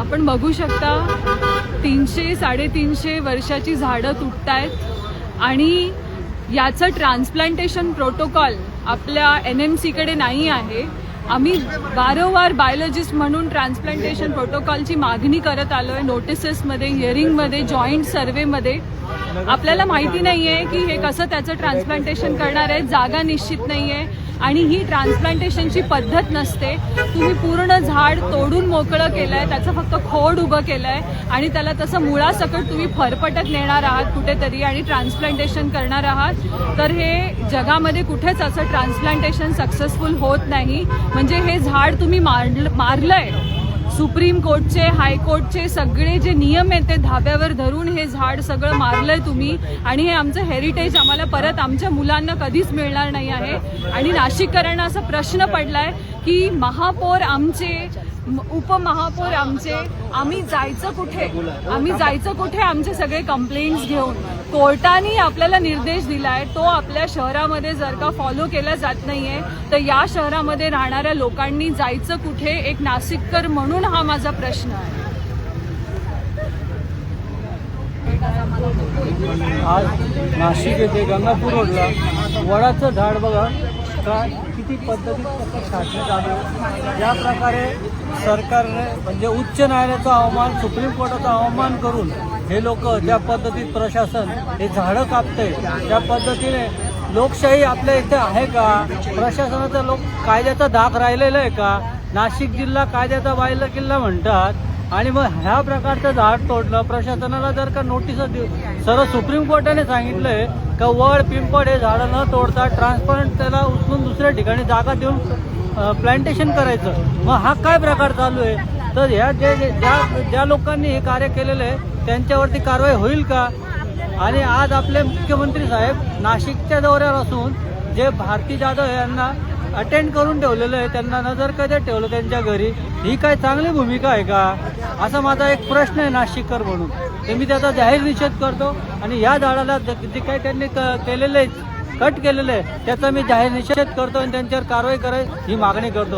आपण बघू शकता 300-350 वर्षाची झाडं तुटतायत आणि याचं ट्रान्सप्लांटेशन प्रोटोकॉल आपल्या NMC कडे नाही आहे. आम्ही वारंवार बायोलॉजिस्ट म्हणून ट्रान्सप्लांटेशन प्रोटोकॉलची मागणी करत आलोय. नोटिसेसमध्ये, हिअरिंगमध्ये, जॉईंट सर्व्हेमध्ये. आपल्याला माहिती नाहीये की हे कसं त्याचं ट्रान्सप्लांटेशन करणार आहे. जागा निश्चित नाहीये आणि ही ट्रान्सप्लांटेशनची पद्धत नसते. तुम्ही पूर्ण झाड तोडून मोकळं केलंय, त्याचं फक्त खोड उभं केलंय आणि त्याला तसं मुळासकट तुम्ही फरफटत नेणार आहात कुठेतरी आणि ट्रान्सप्लांटेशन करणार आहात. तर हे जगामध्ये कुठेच असं ट्रान्सप्लांटेशन सक्सेसफुल होत नाही. म्हणजे हे झाड तुम्ही मारलंय. सुप्रीम कोर्टचे, हायकोर्टचे सगळे जे नियम आहेत ते धाब्यावर धरून हे झाड सगळं मारलंय तुम्ही आणि हे आमचं हेरिटेज आम्हाला परत आमच्या मुलांना कधीच मिळणार नाही आहे. आणि नाशिककरांना असा प्रश्न पडलाय की महापौर आमचे, उपमहापौर आमचे, आम्ही जायचं कुठे आमचे सगळे कंप्लेंट्स घेऊन. कोर्टाने आपल्याला निर्देश दिलाय, तो आपल्या शहरामध्ये जर का फॉलो केला जात नाहीये तर या शहरामध्ये राहणाऱ्या लोकांनी जायचं कुठे, एक नाशिककर म्हणून हा माझा प्रश्न आहे. आज नाशिक येथे गंगापूर रोडला वडाचं झाड बघा किती पद्धतीत कसं छाटण्यात आलं. या प्रकारे सरकारने म्हणजे उच्च न्यायालयाचा अवमान, सुप्रीम कोर्टाचा अवमान करून हे लोक ज्या पद्धतीत प्रशासन हे झाडं कापतंय, त्या पद्धतीने लोकशाही आपल्या इथे आहे का? प्रशासनाचा कायद्याचा धाक राहिलेला आहे का? नाशिक जिल्हा कायद्याचा बायला किल्ला म्हणतात आणि मग ह्या प्रकारचं झाड तोडलं. प्रशासनाला जर का नोटीस देऊ, सर्व सुप्रीम कोर्टाने सांगितलंय का वड पिंपळ हे झाडं न तोडता ट्रान्सपरंट त्याला उचलून दुसऱ्या ठिकाणी जागा देऊन प्लांटेशन करायचं. मग हा काय प्रकार चालू आहे? तर ह्या ज्या लोकांनी हे कार्य केलेलं आहे त्यांच्यावरती कारवाई होईल का? आणि आज आपले मुख्यमंत्री साहेब नाशिकच्या दौऱ्यावर असून जे भारती जाधव यांना अटेंड करून ठेवलेलं आहे, त्यांना नजर कैदेत ठेवलं त्यांच्या घरी, ही काय चांगली भूमिका आहे का? असा माझा एक प्रश्न आहे नाशिककर म्हणून. तर मी त्याचा जाहीर निषेध करतो आणि या झाडाला जे काही त्यांनी केलेलं आहे, कट केलेलं आहे, त्याचा मी जाहीर निषेध करतो आणि त्यांच्यावर कारवाई करायची ही मागणी करतो.